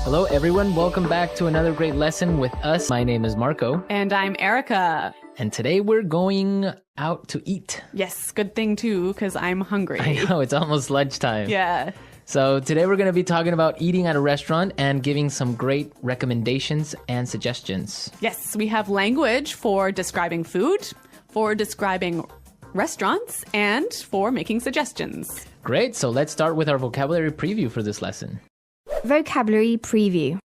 Hello everyone, welcome back to another great lesson with us. My name is Marco. And I'm Erica. And today we're going out to eat. Yes, good thing too, because I'm hungry. I know, it's almost lunchtime. Yeah. So today we're going to be talking about eating at a restaurant and giving some great recommendations and suggestions. Yes, we have language for describing food, for describing restaurants, and for making suggestions. Great, so let's start with our vocabulary preview for this lesson. Vocabulary preview.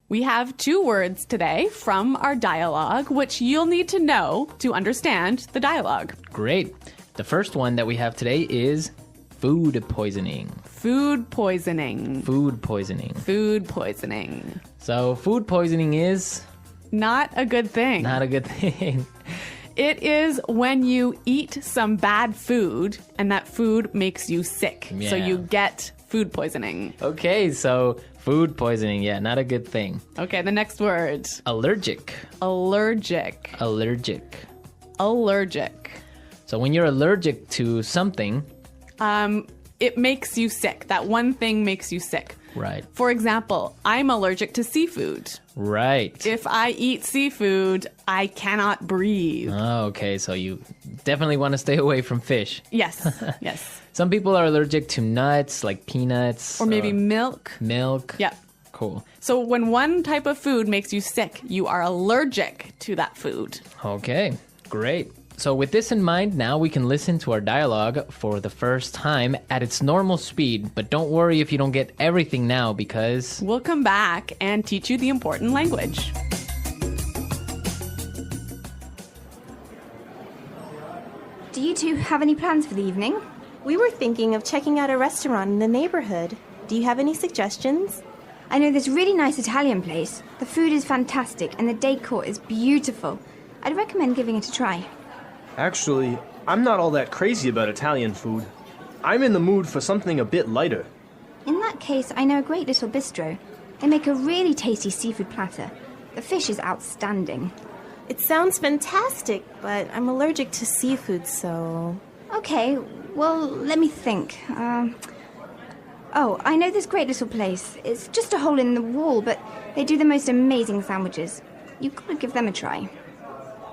We have 2 words today from our dialogue, which you'll need to know to understand the dialogue. Great. The first one that we have today is food poisoning. Food poisoning. Food poisoning. Food poisoning. So food poisoning is Not a good thing. not a good thing. It is when you eat some bad food and that food makes you sick. So Yeah. you get food poisoning. Okay, so food poisoning, yeah, not a good thing. Okay, the next word. Allergic. Allergic. Allergic. Allergic. So when you're allergic to something, It makes you sick. That one thing makes you sick. right, For example, I'm allergic to seafood. right. If I eat seafood, I cannot breathe. Oh, okay, so you definitely want to stay away from fish. Yes, yes. Some people are allergic to nuts, like peanuts. Or maybe milk. milk. Yeah. Cool. So when one type of food makes you sick, you are allergic to that food. Okay, great. So with this in mind, now we can listen to our dialogue for the first time at its normal speed. But don't worry if you don't get everything now because... We'll come back and teach you the important language. Do you two have any plans for the evening? We were thinking of checking out a restaurant in the neighborhood. Do you have any suggestions? I know this really nice Italian place. The food is fantastic and the decor is beautiful. I'd recommend giving it a try. Actually, I'm not all that crazy about Italian food. I'm in the mood for something a bit lighter. In that case, I know a great little bistro. They make a really tasty seafood platter. The fish is outstanding. It sounds fantastic, but I'm allergic to seafood, so... Okay, well, let me think. Oh, I know this great little place. It's just a hole in the wall, but they do the most amazing sandwiches. You've got to give them a try.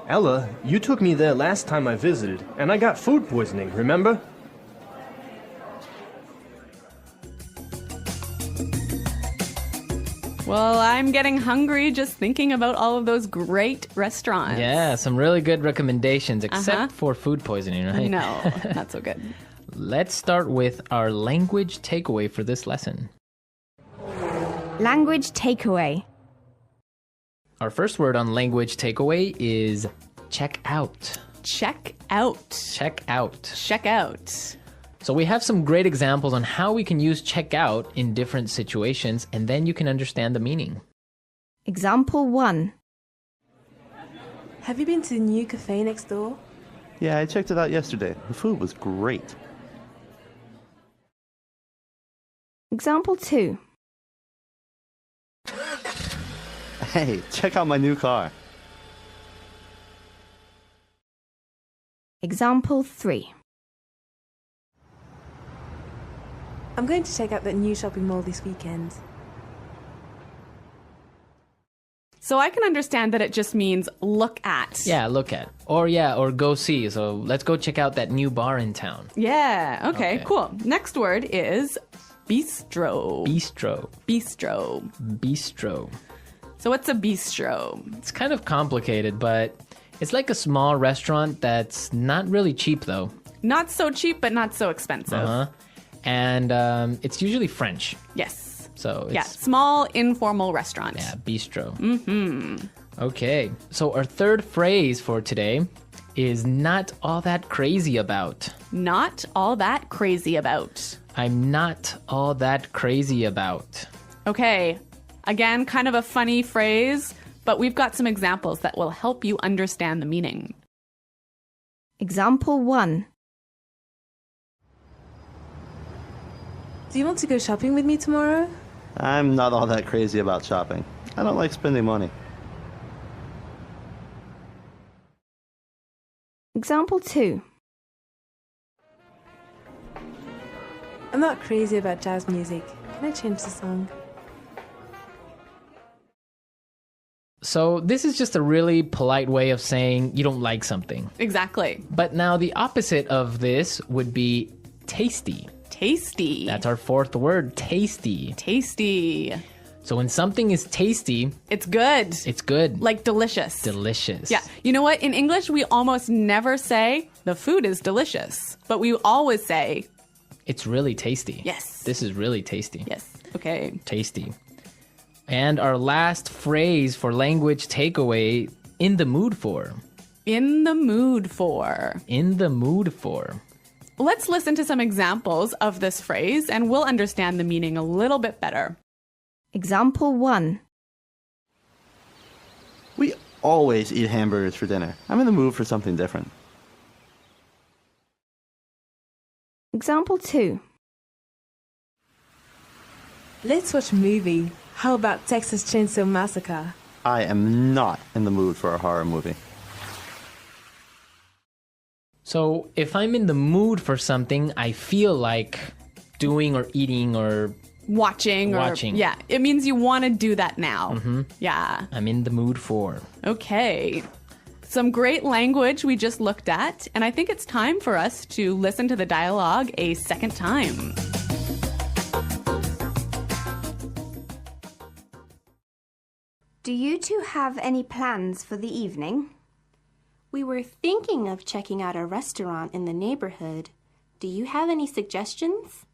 Ella, you took me there last time I visited, and I got food poisoning, remember? Well, I'm getting hungry just thinking about all of those great restaurants. Yeah, some really good recommendations, except for food poisoning, right? No, not so good. Let's start with our language takeaway for this lesson. Language takeaway. Our first word on language takeaway is check out. Check out. Check out. Check out. So we have some great examples on how we can use check out in different situations, and then you can understand the meaning. Example 1. Have you been to the new cafe next door? Yeah, I checked it out yesterday. The food was great. Example 2. Hey, check out my new car. Example 3. I'm going to check out that new shopping mall this weekend. So I can understand that it just means look at. Yeah, look at. Or go see. So let's go check out that new bar in town. Yeah, okay, Okay. cool. Next word is bistro. Bistro. Bistro. Bistro. So what's a bistro? It's kind of complicated, but it's like a small restaurant that's not really cheap though. Not so cheap, but not so expensive. Uh-huh. And it's usually French. Yes. So it's Yeah, small informal restaurant. yeah, bistro. Okay. So our third phrase for today is not all that crazy about. Not all that crazy about. I'm not all that crazy about. Okay, again, kind of a funny phrase, but we've got some examples that will help you understand the meaning. Example 1. Do you want to go shopping with me tomorrow? I'm not all that crazy about shopping. I don't like spending money. Example 2. I'm not crazy about jazz music. Can I change the song? So this is just a really polite way of saying you don't like something. Exactly. But now the opposite of this would be tasty. Tasty. That's our fourth word, tasty. Tasty. So when something is tasty, It's good. it's good. Like delicious. Delicious. Yeah. You know what? In English, we almost never say the food is delicious, but we always say, It's really tasty. yes. This is really tasty. Yes. Okay. Tasty. And our last phrase for language takeaway, in the mood for. In the mood for. In the mood for. Let's listen to some examples of this phrase and we'll understand the meaning a little bit better. Example 1. We always eat hamburgers for dinner. I'm in the mood for something different. Example 2. Let's watch a movie. How about Texas Chainsaw Massacre? I am not in the mood for a horror movie. So if I'm in the mood for something, I feel like doing or eating or Watching. Yeah. It means you want to do that now. Mm-hmm. Yeah. I'm in the mood for. Okay. Some great language we just looked at, and I think it's time for us to listen to the dialogue a second time. Do you two have any plans for the evening? We were thinking of checking out a restaurant in the neighborhood. Do you have any suggestions?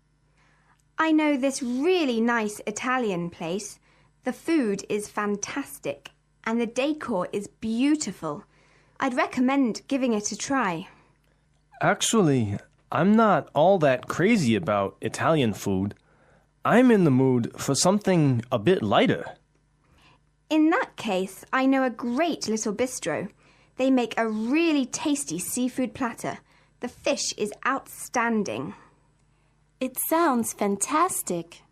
I know this really nice Italian place. The food is fantastic and the decor is beautiful. I'd recommend giving it a try. Actually, I'm not all that crazy about Italian food. I'm in the mood for something a bit lighter. In that case, I know a great little bistro. They make a really tasty seafood platter. The fish is outstanding. It sounds fantastic,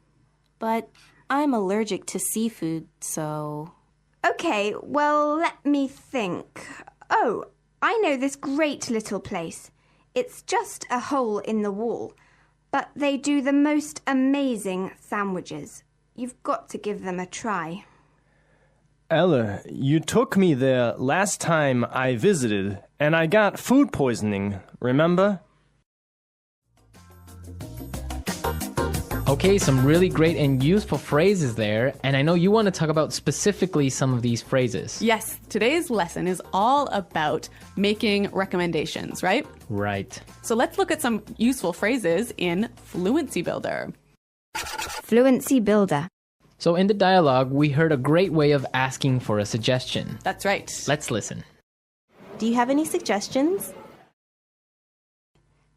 but I'm allergic to seafood, so... Okay, well, let me think. Oh, I know this great little place. It's just a hole in the wall, but they do the most amazing sandwiches. You've got to give them a try. Ella, you took me there last time I visited, and I got food poisoning, remember? Okay, some really great and useful phrases there, and I know you want to talk about specifically some of these phrases. Yes, today's lesson is all about making recommendations, right? Right. So let's look at some useful phrases in Fluency Builder. Fluency Builder. So in the dialogue, we heard a great way of asking for a suggestion. That's right. Let's listen. Do you have any suggestions?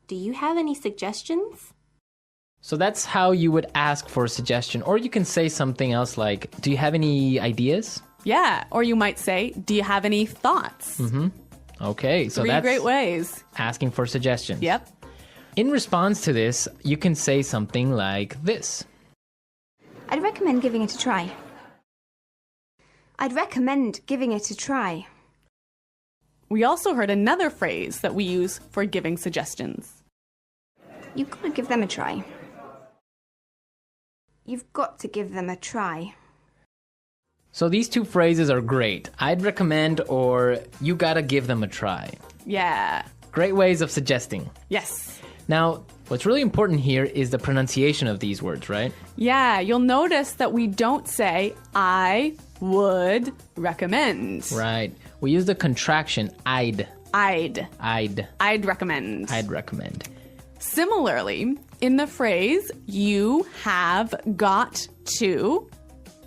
Do you have any suggestions? So that's how you would ask for a suggestion. Or you can say something else like, do you have any ideas? Yeah, or you might say, do you have any thoughts? Okay, so Three that's great ways. asking for suggestions. Yep. In response to this, you can say something like this. I'd recommend giving it a try. I'd recommend giving it a try. We also heard another phrase that we use for giving suggestions. You've got to give them a try. You've got to give them a try. So these two phrases are great. I'd recommend or you gotta give them a try. Yeah. Great ways of suggesting. Yes. Now, what's really important here is the pronunciation of these words, right? Yeah, you'll notice that we don't say, I would recommend. Right. We use the contraction I'd. I'd recommend. I'd recommend. Similarly, in the phrase, you have got to,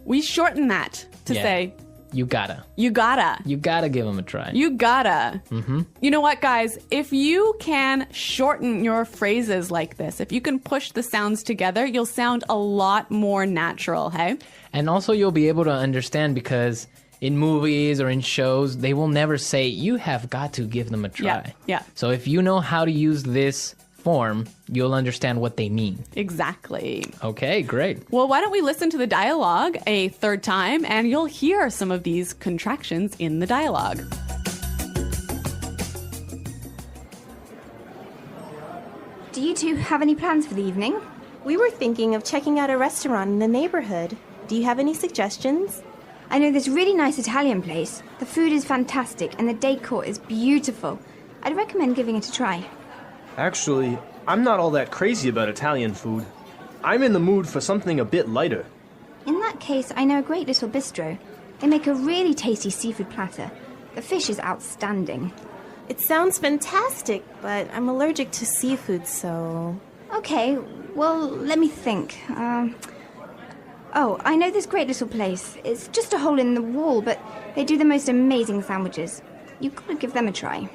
we shorten that to say, you gotta. you gotta. You gotta give them a try. You gotta. You know what, guys? If you can shorten your phrases like this, if you can push the sounds together, you'll sound a lot more natural, hey? And also you'll be able to understand because in movies or in shows, they will never say, you have got to give them a try. Yeah. So if you know how to use this form, you'll understand what they mean. Exactly. Okay, great. Well, why don't we listen to the dialogue a third time and you'll hear some of these contractions in the dialogue. Do you two have any plans for the evening? We were thinking of checking out a restaurant in the neighborhood. Do you have any suggestions? I know this really nice Italian place. The food is fantastic and the decor is beautiful. I'd recommend giving it a try. Actually, I'm not all that crazy about Italian food. I'm in the mood for something a bit lighter. In that case, I know a great little bistro. They make a really tasty seafood platter. The fish is outstanding. It sounds fantastic, but I'm allergic to seafood, so... Okay, well, let me think. I know this great little place. It's just a hole in the wall, but they do the most amazing sandwiches. You've got to give them a try.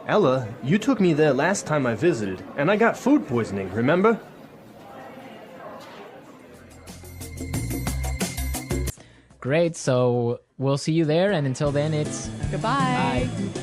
Ella, you took me there last time I visited, and I got food poisoning, remember? Great, so we'll see you there, and until then, it's Goodbye. bye.